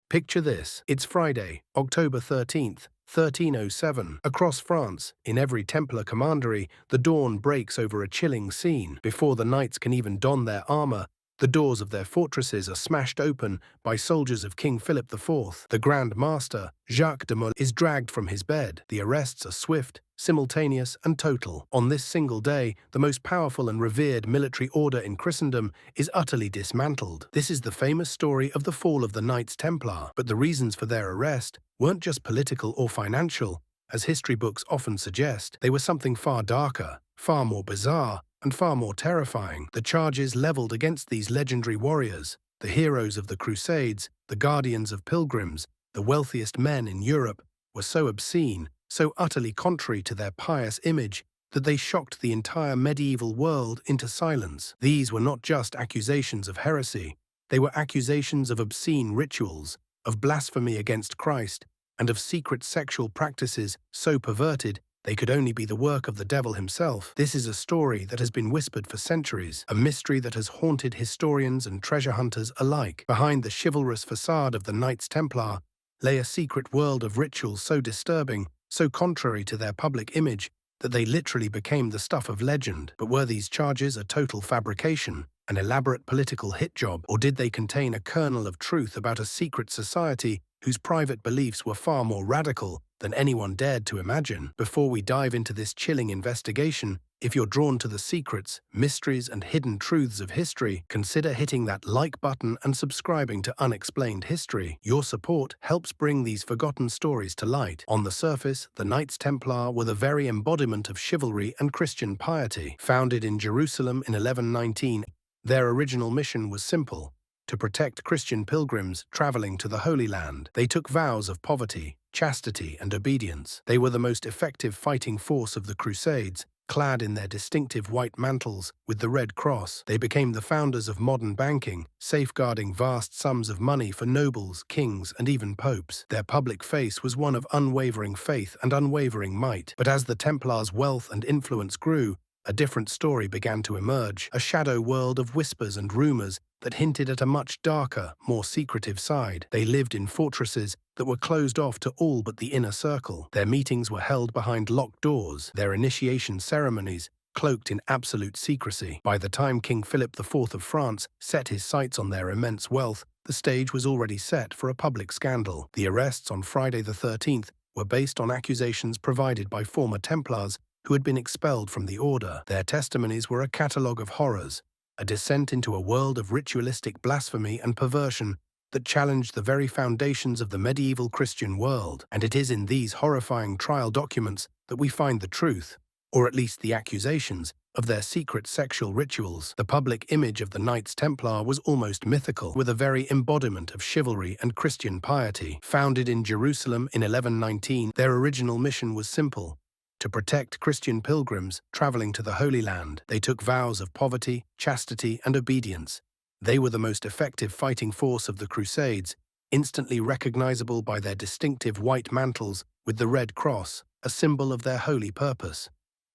Picture this. It's Friday, October 13th, 1307. Across France, in every Templar commandery, the dawn breaks over a chilling scene. Before the knights can even don their armor, the doors of their fortresses are smashed open by soldiers of King Philip IV. The Grand Master, Jacques de Molay, is dragged from his bed. The arrests are swift, simultaneous, and total. On this single day, the most powerful and revered military order in Christendom is utterly dismantled. This is the famous story of the fall of the Knights Templar, but the reasons for their arrest weren't just political or financial, as history books often suggest. They were something far darker, far more bizarre, and far more terrifying. The charges leveled against these legendary warriors, the heroes of the Crusades, the guardians of pilgrims, the wealthiest men in Europe, were so obscene, so utterly contrary to their pious image, that they shocked the entire medieval world into silence. These were not just accusations of heresy, they were accusations of obscene rituals, of blasphemy against Christ, and of secret sexual practices so perverted they could only be the work of the devil himself. This is a story that has been whispered for centuries, a mystery that has haunted historians and treasure hunters alike. Behind the chivalrous facade of the Knights Templar lay a secret world of rituals so disturbing, so contrary to their public image, that they literally became the stuff of legend. But were these charges a total fabrication, an elaborate political hit job, or did they contain a kernel of truth about a secret society whose private beliefs were far more radical than anyone dared to imagine? Before we dive into this chilling investigation, if you're drawn to the secrets, mysteries, and hidden truths of history, consider hitting that like button and subscribing to Unexplained History. Your support helps bring these forgotten stories to light. On the surface, the Knights Templar were the very embodiment of chivalry and Christian piety. Founded in Jerusalem in 1119, their original mission was simple: to protect Christian pilgrims traveling to the Holy Land. They took vows of poverty, chastity, and obedience. They were the most effective fighting force of the Crusades, clad in their distinctive white mantles with the red cross. They became the founders of modern banking, safeguarding vast sums of money for nobles, kings, and even popes. Their public face was one of unwavering faith and unwavering might. But as the Templars' wealth and influence grew, a different story began to emerge, a shadow world of whispers and rumors that hinted at a much darker, more secretive side. They lived in fortresses that were closed off to all but the inner circle. Their meetings were held behind locked doors, their initiation ceremonies cloaked in absolute secrecy. By the time King Philip IV of France set his sights on their immense wealth, the stage was already set for a public scandal. The arrests on Friday the 13th were based on accusations provided by former Templars who had been expelled from the order. Their testimonies were a catalogue of horrors, a descent into a world of ritualistic blasphemy and perversion that challenged the very foundations of the medieval Christian world. And it is in these horrifying trial documents that we find the truth, or at least the accusations, of their secret sexual rituals. The public image of the Knights Templar was almost mythical, with a very embodiment of chivalry and Christian piety. Founded in Jerusalem in 1119, their original mission was simple: to protect Christian pilgrims traveling to the Holy Land. They took vows of poverty, chastity, and obedience. They were the most effective fighting force of the Crusades, instantly recognizable by their distinctive white mantles with the red cross, a symbol of their holy purpose.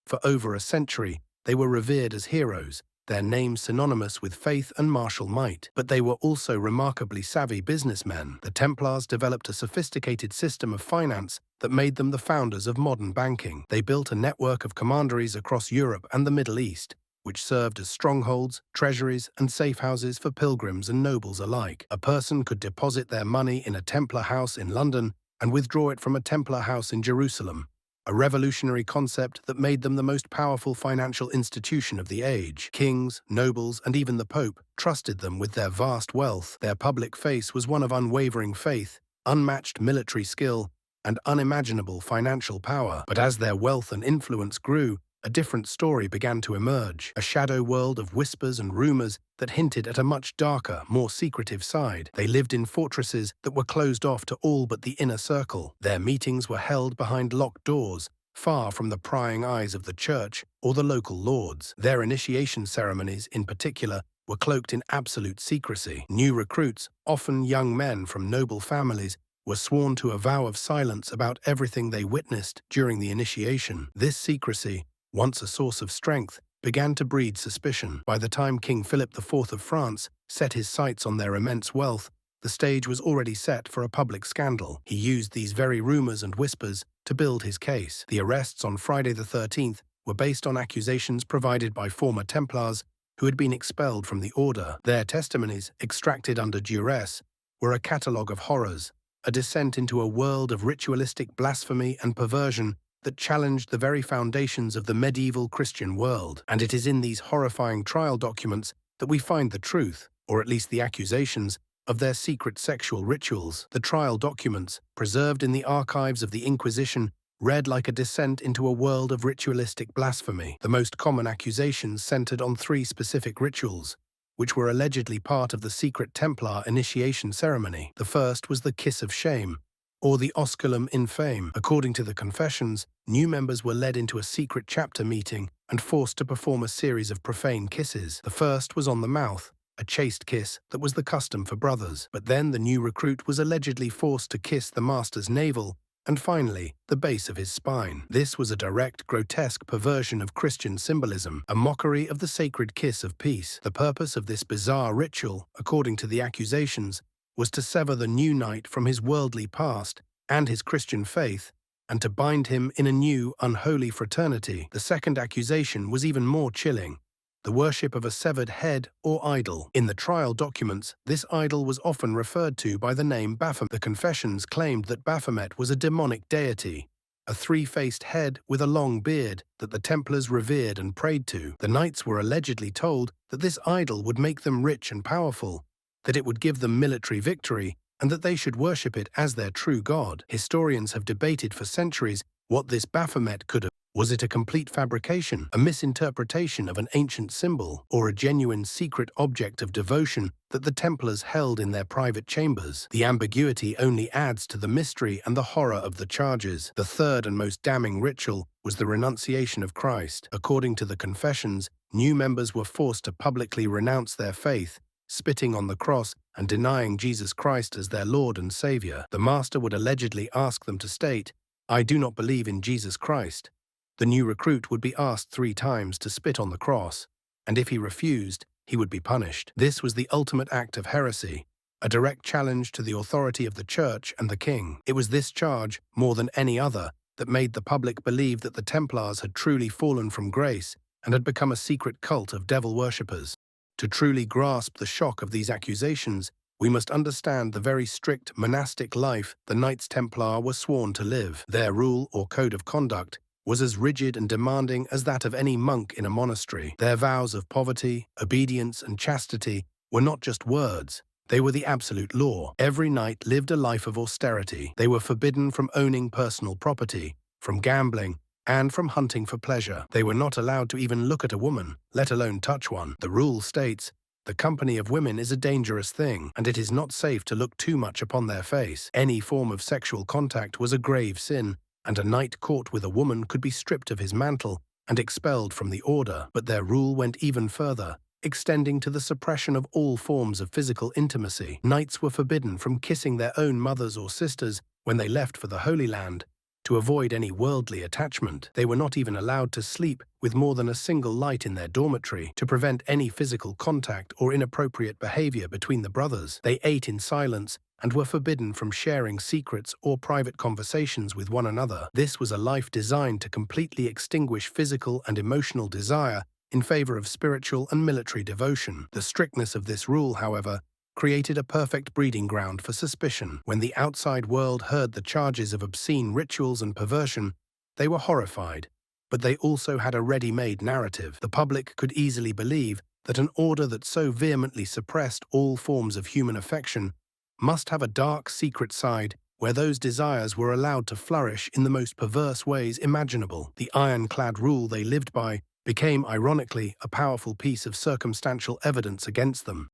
For over a century, they were revered as heroes, their names synonymous with faith and martial might. But they were also remarkably savvy businessmen. The Templars developed a sophisticated system of finance that made them the founders of modern banking. They built a network of commanderies across Europe and the Middle East, which served as strongholds, treasuries, and safe houses for pilgrims and nobles alike. A person could deposit their money in a Templar house in London and withdraw it from a Templar house in Jerusalem, a revolutionary concept that made them the most powerful financial institution of the age. Kings, nobles, and even the Pope trusted them with their vast wealth. Their public face was one of unwavering faith, unmatched military skill, and unimaginable financial power. But as their wealth and influence grew, a different story began to emerge, a shadow world of whispers and rumors that hinted at a much darker, more secretive side. They lived in fortresses that were closed off to all but the inner circle. Their meetings were held behind locked doors, far from the prying eyes of the church or the local lords. Their initiation ceremonies, in particular, were cloaked in absolute secrecy. New recruits, often young men from noble families, were sworn to a vow of silence about everything they witnessed during the initiation. This secrecy, once a source of strength, began to breed suspicion. By the time King Philip IV of France set his sights on their immense wealth, the stage was already set for a public scandal. He used these very rumors and whispers to build his case. The arrests on Friday the 13th were based on accusations provided by former Templars who had been expelled from the order. Their testimonies, extracted under duress, were a catalogue of horrors, a descent into a world of ritualistic blasphemy and perversion that challenged the very foundations of the medieval Christian world. And it is in these horrifying trial documents that we find the truth, or at least the accusations, of their secret sexual rituals. The trial documents, preserved in the archives of the Inquisition, read like a descent into a world of ritualistic blasphemy. The most common accusations centered on three specific rituals, which were allegedly part of the secret Templar initiation ceremony. The first was the kiss of shame, or the osculum infame. According to the confessions, new members were led into a secret chapter meeting and forced to perform a series of profane kisses. The first was on the mouth, a chaste kiss that was the custom for brothers. But then the new recruit was allegedly forced to kiss the master's navel, and finally, the base of his spine. This was a direct, grotesque perversion of Christian symbolism, a mockery of the sacred kiss of peace. The purpose of this bizarre ritual, according to the accusations, was to sever the new knight from his worldly past and his Christian faith, and to bind him in a new, unholy fraternity. The second accusation was even more chilling: the worship of a severed head or idol. In the trial documents, this idol was often referred to by the name Baphomet. The confessions claimed that Baphomet was a demonic deity, a three-faced head with a long beard that the Templars revered and prayed to. The knights were allegedly told that this idol would make them rich and powerful, that it would give them military victory, and that they should worship it as their true god. Historians have debated for centuries what this Baphomet could have. Was it a complete fabrication, a misinterpretation of an ancient symbol, or a genuine secret object of devotion that the Templars held in their private chambers? The ambiguity only adds to the mystery and the horror of the charges. The third and most damning ritual was the renunciation of Christ. According to the confessions, new members were forced to publicly renounce their faith, spitting on the cross and denying Jesus Christ as their Lord and Savior. The master would allegedly ask them to state, "I do not believe in Jesus Christ." The new recruit would be asked 3 times to spit on the cross, and if he refused, he would be punished. This was the ultimate act of heresy, a direct challenge to the authority of the Church and the king. It was this charge, more than any other, that made the public believe that the Templars had truly fallen from grace and had become a secret cult of devil worshippers. To truly grasp the shock of these accusations, we must understand the very strict monastic life the Knights Templar were sworn to live. Their rule or code of conduct was as rigid and demanding as that of any monk in a monastery. Their vows of poverty, obedience, and chastity were not just words, they were the absolute law. Every knight lived a life of austerity. They were forbidden from owning personal property, from gambling, and from hunting for pleasure. They were not allowed to even look at a woman, let alone touch one. The rule states, "The company of women is a dangerous thing, and it is not safe to look too much upon their face." Any form of sexual contact was a grave sin, and a knight caught with a woman could be stripped of his mantle and expelled from the order. But their rule went even further, extending to the suppression of all forms of physical intimacy. Knights were forbidden from kissing their own mothers or sisters when they left for the Holy Land, to avoid any worldly attachment. They were not even allowed to sleep with more than a single light in their dormitory, to prevent any physical contact or inappropriate behavior between the brothers. They ate in silence and were forbidden from sharing secrets or private conversations with one another. This was a life designed to completely extinguish physical and emotional desire in favor of spiritual and military devotion. The strictness of this rule, however, created a perfect breeding ground for suspicion. When the outside world heard the charges of obscene rituals and perversion, they were horrified, but they also had a ready-made narrative. The public could easily believe that an order that so vehemently suppressed all forms of human affection must have a dark, secret side where those desires were allowed to flourish in the most perverse ways imaginable. The ironclad rule they lived by became, ironically, a powerful piece of circumstantial evidence against them.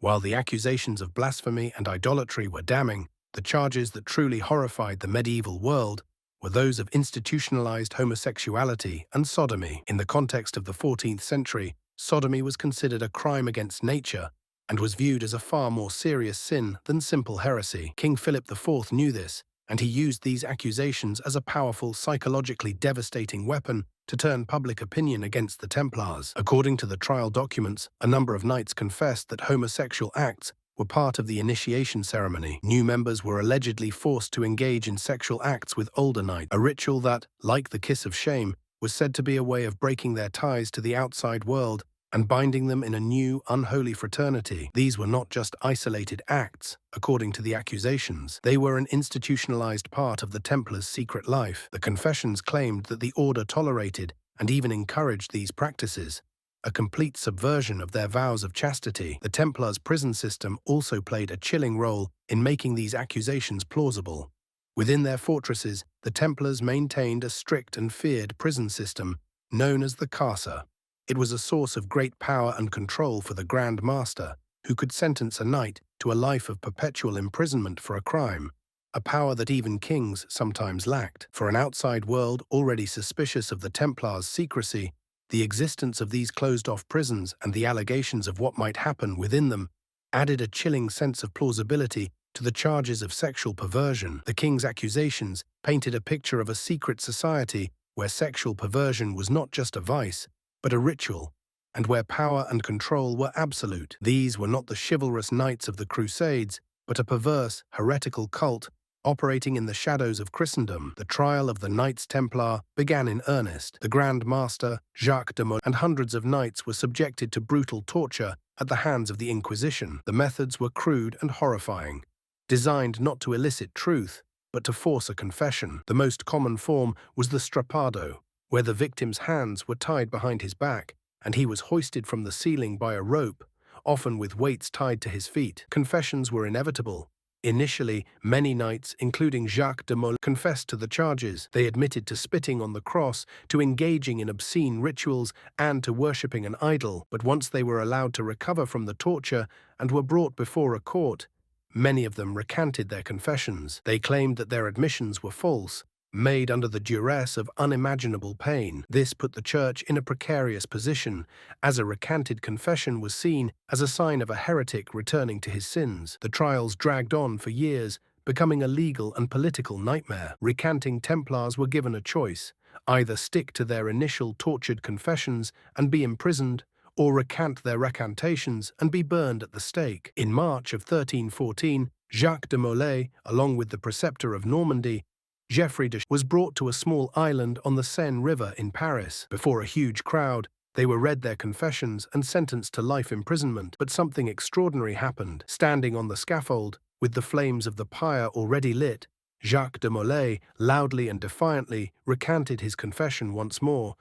While the accusations of blasphemy and idolatry were damning, the charges that truly horrified the medieval world were those of institutionalized homosexuality and sodomy. In the context of the 14th century, sodomy was considered a crime against nature and was viewed as a far more serious sin than simple heresy. King Philip IV knew this, and he used these accusations as a powerful, psychologically devastating weapon to turn public opinion against the Templars. According to the trial documents, a number of knights confessed that homosexual acts were part of the initiation ceremony. New members were allegedly forced to engage in sexual acts with older knights, a ritual that, like the kiss of shame, was said to be a way of breaking their ties to the outside world and binding them in a new, unholy fraternity. These were not just isolated acts, according to the accusations. They were an institutionalized part of the Templars' secret life. The confessions claimed that the order tolerated and even encouraged these practices, a complete subversion of their vows of chastity. The Templars' prison system also played a chilling role in making these accusations plausible. Within their fortresses, the Templars maintained a strict and feared prison system known as the Carcer. It was a source of great power and control for the Grand Master, who could sentence a knight to a life of perpetual imprisonment for a crime, a power that even kings sometimes lacked. For an outside world already suspicious of the Templars' secrecy, the existence of these closed-off prisons and the allegations of what might happen within them added a chilling sense of plausibility to the charges of sexual perversion. The king's accusations painted a picture of a secret society where sexual perversion was not just a vice, but a ritual, and where power and control were absolute. These were not the chivalrous knights of the Crusades, but a perverse, heretical cult operating in the shadows of Christendom. The trial of the Knights Templar began in earnest. The Grand Master, Jacques de Molay, and hundreds of knights were subjected to brutal torture at the hands of the Inquisition. The methods were crude and horrifying, designed not to elicit truth, but to force a confession. The most common form was the strappado, where the victim's hands were tied behind his back, and he was hoisted from the ceiling by a rope, often with weights tied to his feet. Confessions were inevitable. Initially, many knights, including Jacques de Molay, confessed to the charges. They admitted to spitting on the cross, to engaging in obscene rituals, and to worshipping an idol. But once they were allowed to recover from the torture and were brought before a court, many of them recanted their confessions. They claimed that their admissions were false, made under the duress of unimaginable pain. This put the Church in a precarious position, as a recanted confession was seen as a sign of a heretic returning to his sins. The trials dragged on for years, becoming a legal and political nightmare. Recanting Templars were given a choice: either stick to their initial tortured confessions and be imprisoned, or recant their recantations and be burned at the stake. In March of 1314, Jacques de Molay, along with the preceptor of Normandy, Geoffrey de was brought to a small island on the Seine River in Paris. Before a huge crowd, they were read their confessions and sentenced to life imprisonment. But something extraordinary happened. Standing on the scaffold, with the flames of the pyre already lit, Jacques de Molay loudly and defiantly recanted his confession once more.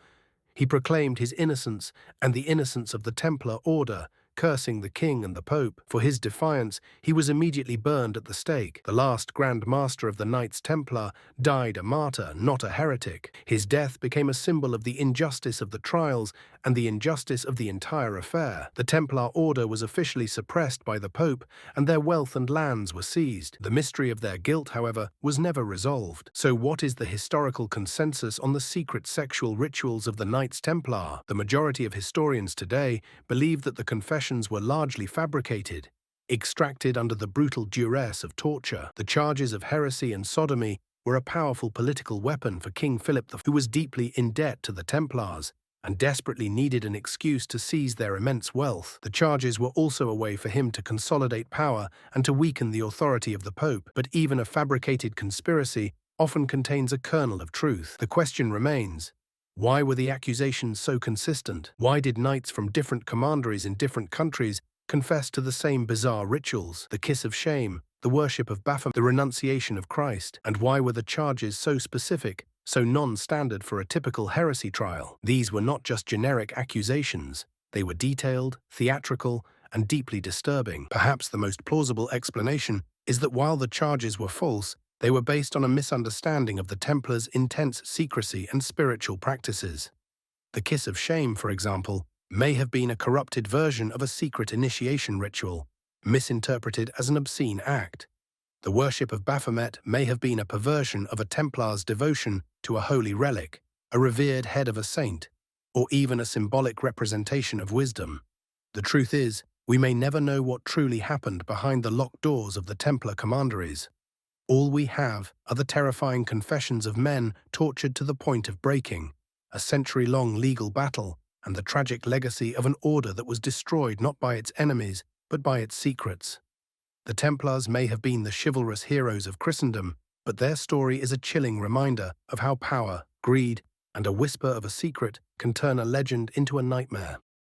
He proclaimed his innocence and the innocence of the Templar Order, cursing the king and the pope. For his defiance, he was immediately burned at the stake. The last Grand Master of the Knights Templar died a martyr, not a heretic. His death became a symbol of the injustice of the trials and the injustice of the entire affair. The Templar Order was officially suppressed by the pope, and their wealth and lands were seized. The mystery of their guilt, however, was never resolved. So what is the historical consensus on the secret sexual rituals of the Knights Templar? The majority of historians today believe that the confessions were largely fabricated, extracted under the brutal duress of torture. The charges of heresy and sodomy were a powerful political weapon for King Philip who was deeply in debt to the Templars and desperately needed an excuse to seize their immense wealth. The charges were also a way for him to consolidate power and to weaken the authority of the Pope. But even a fabricated conspiracy often contains a kernel of truth. The question remains: why were the accusations so consistent? Why did knights from different commanderies in different countries confess to the same bizarre rituals? The kiss of shame, the worship of Baphomet, the renunciation of Christ. And why were the charges so specific, so non-standard for a typical heresy trial? These were not just generic accusations. They were detailed, theatrical, and deeply disturbing. Perhaps the most plausible explanation is that while the charges were false, they were based on a misunderstanding of the Templars' intense secrecy and spiritual practices. The kiss of shame, for example, may have been a corrupted version of a secret initiation ritual, misinterpreted as an obscene act. The worship of Baphomet may have been a perversion of a Templar's devotion to a holy relic, a revered head of a saint, or even a symbolic representation of wisdom. The truth is, we may never know what truly happened behind the locked doors of the Templar commanderies. All we have are the terrifying confessions of men tortured to the point of breaking, a century-long legal battle, and the tragic legacy of an order that was destroyed not by its enemies, but by its secrets. The Templars may have been the chivalrous heroes of Christendom, but their story is a chilling reminder of how power, greed, and a whisper of a secret can turn a legend into a nightmare.